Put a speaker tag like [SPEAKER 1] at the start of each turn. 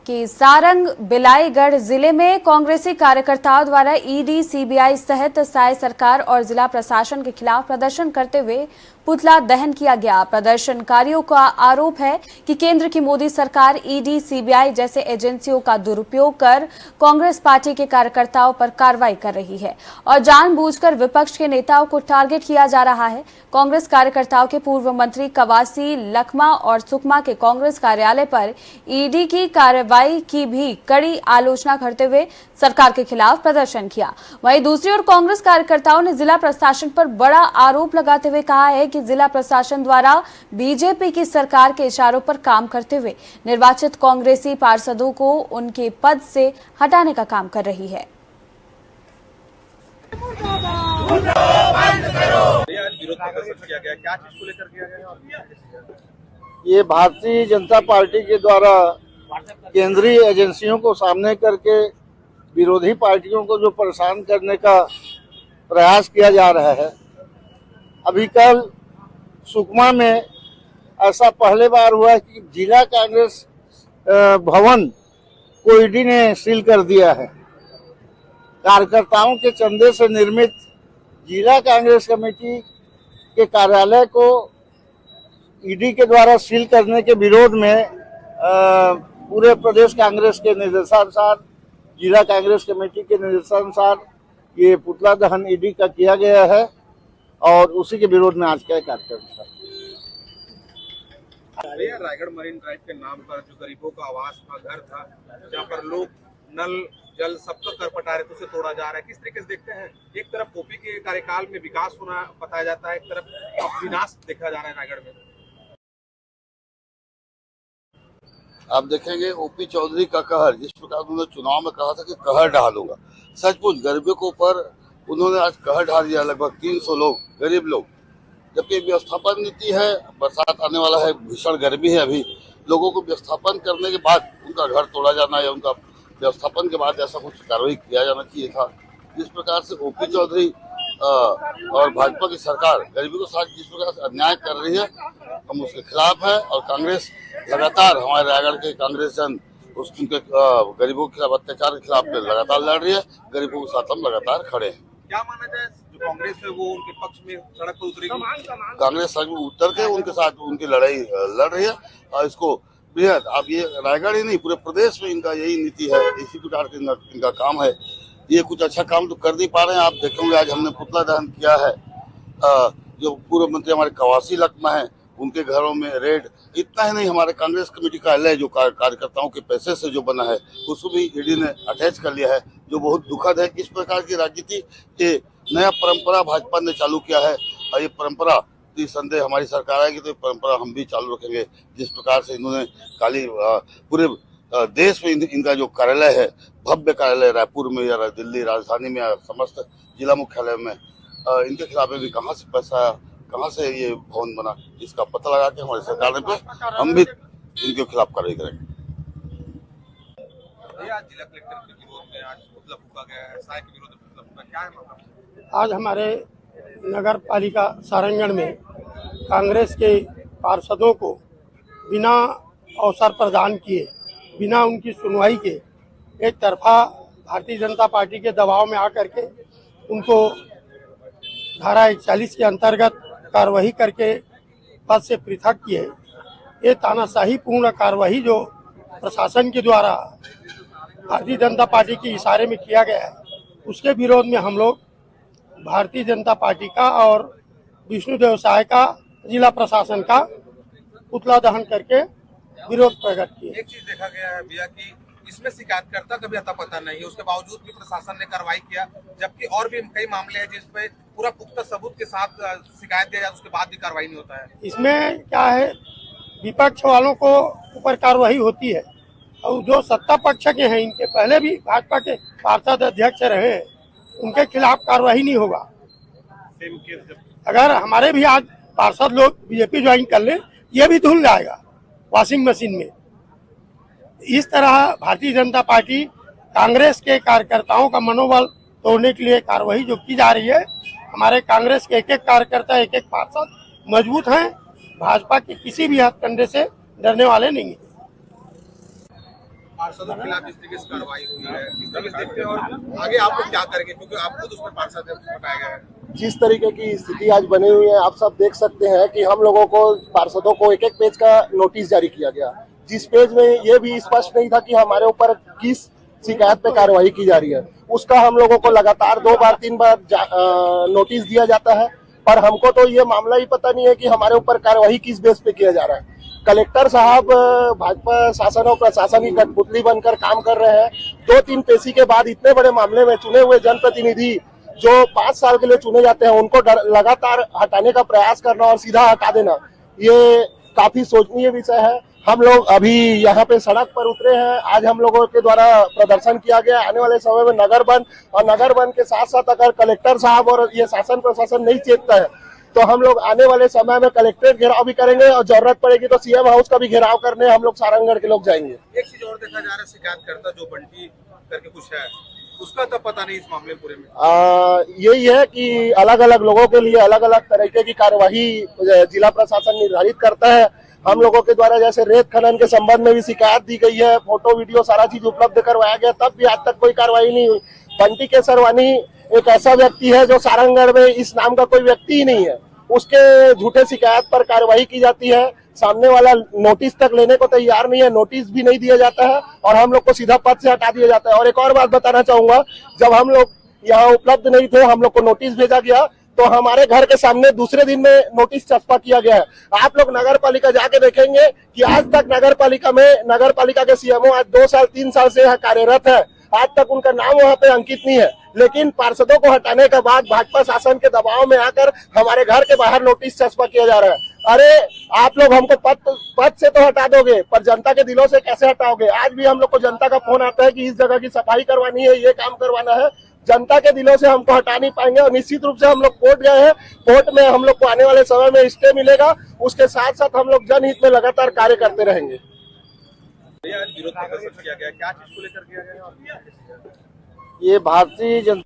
[SPEAKER 1] कि सारंग बिलाईगढ़ जिले में कांग्रेसी कार्यकर्ताओं द्वारा ईडी, सीबीआई सहित साय सरकार और जिला प्रशासन के खिलाफ प्रदर्शन करते हुए पुतला दहन किया गया। प्रदर्शनकारियों का आरोप है कि केंद्र की मोदी सरकार ईडी, सीबीआई जैसे एजेंसियों का दुरुपयोग कर कांग्रेस पार्टी के कार्यकर्ताओं पर कार्रवाई कर रही है और जानबूझकर विपक्ष के नेताओं को टारगेट किया जा रहा है। कांग्रेस कार्यकर्ताओं के पूर्व मंत्री कवासी, लखमा और सुकमा के कांग्रेस कार्यालय पर ईडी की कार्रवाई की भी कड़ी आलोचना करते हुए सरकार के खिलाफ प्रदर्शन किया। वहीं दूसरी ओर कांग्रेस कार्यकर्ताओं ने जिला प्रशासन पर बड़ा आरोप लगाते हुए कहा है कि जिला प्रशासन द्वारा बीजेपी की सरकार के इशारों पर काम करते हुए निर्वाचित कांग्रेसी पार्षदों को उनके पद से हटाने का काम कर रही है।
[SPEAKER 2] ये भारतीय जनता पार्टी के द्वारा केंद्रीय एजेंसियों को सामने करके विरोधी पार्टियों को जो परेशान करने का प्रयास किया जा रहा है। अभी कल सुकमा में ऐसा पहले बार हुआ कि जिला कांग्रेस भवन को ईडी ने सील कर दिया है। कार्यकर्ताओं के चंदे से निर्मित जिला कांग्रेस कमेटी के कार्यालय को ईडी के द्वारा सील करने के विरोध में पूरे प्रदेश कांग्रेस के निर्देशानुसार, जिला कांग्रेस कमेटी के निर्देशानुसार ये पुतला दहन ईडी का किया गया है और उसी के विरोध में आज का कार्यक्रम था।
[SPEAKER 3] रायगढ़ मरीन ड्राइव के नाम पर जो गरीबों का आवास था, घर था, जहाँ पर लोग नल जल सब तो कर पटा रहे थे, उसे तोड़ा जा रहा है। किस तरीके से देखते हैं? एक तरफ ओपी के कार्यकाल में विकास होना बताया जाता है, एक तरफ विनाश देखा जा रहा है रायगढ़ में।
[SPEAKER 4] आप देखेंगे ओपी चौधरी का कहर, जिस प्रकार उन्होंने चुनाव में कहा था कि कहर ढालूंगा, सचमुच गरीबों के ऊपर उन्होंने आज कहर ढाल दिया। लगभग 300 लोग, गरीब लोग, जबकि व्यवस्थापन नीति है, बरसात आने वाला है, भीषण गर्मी है, अभी लोगों को व्यवस्थापन करने के बाद उनका घर तोड़ा जाना या उनका व्यवस्थापन के बाद ऐसा कुछ कार्रवाई किया जाना चाहिए था। जिस प्रकार से ओपी चौधरी और भाजपा की सरकार गरीबी के साथ जिस प्रकार से अन्याय कर रही है, हम उसके खिलाफ है और कांग्रेस लगातार, हमारे रायगढ़ के कांग्रेस जन उनके गरीबों के खिलाफ अत्याचार के खिलाफ लगातार लड़ रही है। गरीबों के साथ हम लगातार खड़े हैं।
[SPEAKER 3] क्या माना जाए, जो कांग्रेस है वो उनके पक्ष में सड़क पर उतरेगी?
[SPEAKER 4] कांग्रेस सड़क में उतर के उनके साथ उनकी लड़ाई लड़ रही है और इसको बेहद, अब ये रायगढ़ ही नहीं पूरे प्रदेश में इनका यही नीति है, इसी प्रकार का इनका काम है। ये कुछ अच्छा काम तो कर नहीं पा रहे हैं। आप देखेंगे आज हमने पुतला दहन किया है, जो पूर्व मंत्री हमारे कवासी लखमा है उनके घरों में रेड। इतना ही नहीं, हमारे कांग्रेस कमेटी कार्यालय जो कार्यकर्ताओं के पैसे से जो बना है उसको भी ईडी ने अटैच कर लिया है, जो बहुत दुखद है। इस प्रकार की राजनीति के नया परंपरा भाजपा ने चालू किया है और ये परंपरा संदेह हमारी सरकार आएगी तो ये परंपरा हम भी चालू रखेंगे। जिस प्रकार से इन्होंने पूरे देश में इनका जो कार्यालय है, भव्य कार्यालय रायपुर में या दिल्ली राजधानी में या समस्त जिला मुख्यालय में, इनके खिलाफ भी कहाँ से पैसा, कहाँ से ये भवन बना, इसका पता लगा के हमारी सरकार पे हम भी इनके खिलाफ कार्रवाई करेंगे।
[SPEAKER 3] आज जिला कलेक्टर के विरोध में आज पुतला फूका गया है, साय के विरोध में पुतला फूका, क्या है मामला?
[SPEAKER 2] आज हमारे नगर पालिका सारंगगढ़ में कांग्रेस के पार्षदों को बिना अवसर प्रदान किए, बिना उनकी सुनवाई के एक तरफा भारतीय जनता पार्टी के दबाव में आकर के उनको धारा 41 के अंतर्गत कार्रवाई करके पद से पृथक किए। ये तानाशाही पूर्ण कार्रवाई जो प्रशासन के द्वारा भारतीय जनता पार्टी के इशारे में किया गया है, उसके विरोध में हम लोग भारतीय जनता पार्टी का और विष्णु देवसाय का, जिला प्रशासन का पुतला दहन करके विरोध प्रकट किए।
[SPEAKER 3] एक चीज देखा गया है भैया कि इसमें शिकायतकर्ता का भी अता पता नहीं है, उसके बावजूद भी प्रशासन ने कार्रवाई किया, जबकि और भी कई मामले हैं जिसपे पूरा पुख्ता सबूत के साथ शिकायत दिया जाए, उसके बाद भी कार्रवाई नहीं होता है।
[SPEAKER 2] इसमें क्या है, विपक्ष वालों को ऊपर कार्रवाई होती है और जो सत्ता पक्ष के हैं, इनके पहले भी भाजपा के पार्षद अध्यक्ष रहे हैं, उनके खिलाफ कार्रवाई नहीं होगा। अगर हमारे भी आज पार्षद लोग बीजेपी ज्वाइन कर ले, ये भी धुल जाएगा वॉशिंग मशीन में। इस तरह भारतीय जनता पार्टी कांग्रेस के कार्यकर्ताओं का मनोबल तोड़ने के लिए कार्रवाई जो की जा रही है, हमारे कांग्रेस के एक एक कार्यकर्ता, एक एक पार्षद मजबूत हैं, भाजपा के किसी भी हथकंडे से डरने वाले नहीं है।
[SPEAKER 3] पार्षदों के खिलाफ जिस तरीके से कार्रवाई हुई है, किस तरीके से देखते हैं और आगे आप लोग क्या करेंगे, क्योंकि आप खुद उसमें पार्षद हैं, उसमें हटाया गया है।
[SPEAKER 5] जिस तरीके की स्थिति आज बनी हुई है, आप सब देख सकते हैं कि हम लोगों को पार्षदों को एक एक पेज का नोटिस जारी किया गया, जिस पेज में ये भी स्पष्ट नहीं था कि हमारे ऊपर किस शिकायत पे कार्रवाई की जा रही है। उसका हम लोगों को लगातार 2 बार 3 बार नोटिस दिया जाता है, पर हमको तो ये मामला ही पता नहीं है कि हमारे ऊपर कार्रवाई किस बेस पे किया जा रहा है। कलेक्टर साहब भाजपा शासन और प्रशासन की कठपुतली बनकर काम कर रहे हैं। 2-3 पेशी के बाद इतने बड़े मामले में चुने हुए जनप्रतिनिधि जो 5 साल के लिए चुने जाते हैं, उनको लगातार हटाने का प्रयास करना और सीधा हटा देना, ये काफी सोचनीय विषय है। हम लोग अभी यहाँ पे सड़क पर उतरे हैं। आज हम लोगों के द्वारा प्रदर्शन किया गया। आने वाले समय में नगर बंद, और नगर बंद के साथ साथ अगर कलेक्टर साहब और ये शासन प्रशासन नहीं चेतता है तो हम लोग आने वाले समय में कलेक्ट्रेट घेराव भी करेंगे, और जरूरत पड़ेगी तो सीएम हाउस का भी घेराव करने हम लोग सारंगगढ़ के लोग जाएंगे।
[SPEAKER 3] एक चीज और देखा जा रहा है, शिकायतकर्ता जो बंटी करके कुछ है, उसका तो पता नहीं इस मामले पूरे में।
[SPEAKER 5] यही है कि अलग अलग लोगों के लिए अलग अलग तरीके की कार्यवाही जिला प्रशासन निर्धारित करता है। हम लोगों के द्वारा जैसे रेत खनन के संबंध में भी शिकायत दी गई है, फोटो वीडियो सारा चीज उपलब्ध करवाया गया, तब भी आज तक कोई कार्रवाई नहीं हुई। बंटी केसरवानी एक ऐसा व्यक्ति है जो सारंगगढ़ में इस नाम का कोई व्यक्ति ही नहीं है, उसके झूठे शिकायत पर कार्रवाई की जाती है। सामने वाला नोटिस तक लेने को तैयार नहीं है, नोटिस भी नहीं दिया जाता है और हम लोग को सीधा पद से हटा दिया जाता है। और एक और बात बताना चाहूंगा, जब हम लोग यहाँ उपलब्ध नहीं थे, हम लोग को नोटिस भेजा गया तो हमारे घर के सामने दूसरे दिन में नोटिस छपा किया गया है। आप लोग नगर पालिका जाके देखेंगे कि आज तक नगर पालिका में नगर पालिका के सीएमओ आज 2 साल 3 साल से यहाँ कार्यरत है, आज तक उनका नाम वहाँ पे अंकित नहीं है। लेकिन पार्षदों को हटाने के बाद भाजपा शासन के दबाव में आकर हमारे घर के बाहर नोटिस छपा किया जा रहा है। अरे आप लोग हमको पद से तो हटा दोगे, पर जनता के दिलों से कैसे हटाओगे? आज भी हम लोग को जनता का फोन आता है कि इस जगह की सफाई करवानी है, ये काम करवाना है। जनता के दिलों से हमको हटा नहीं पाएंगे, और निश्चित रूप से हम लोग कोर्ट गए हैं। कोर्ट में हम लोग को आने वाले समय में स्टे मिलेगा, उसके साथ साथ हम लोग जनहित में लगातार कार्य करते रहेंगे।
[SPEAKER 3] आज विरोध प्रदर्शन किया गया, क्या चीज को लेकर किया गया?
[SPEAKER 5] ये भारतीय जनता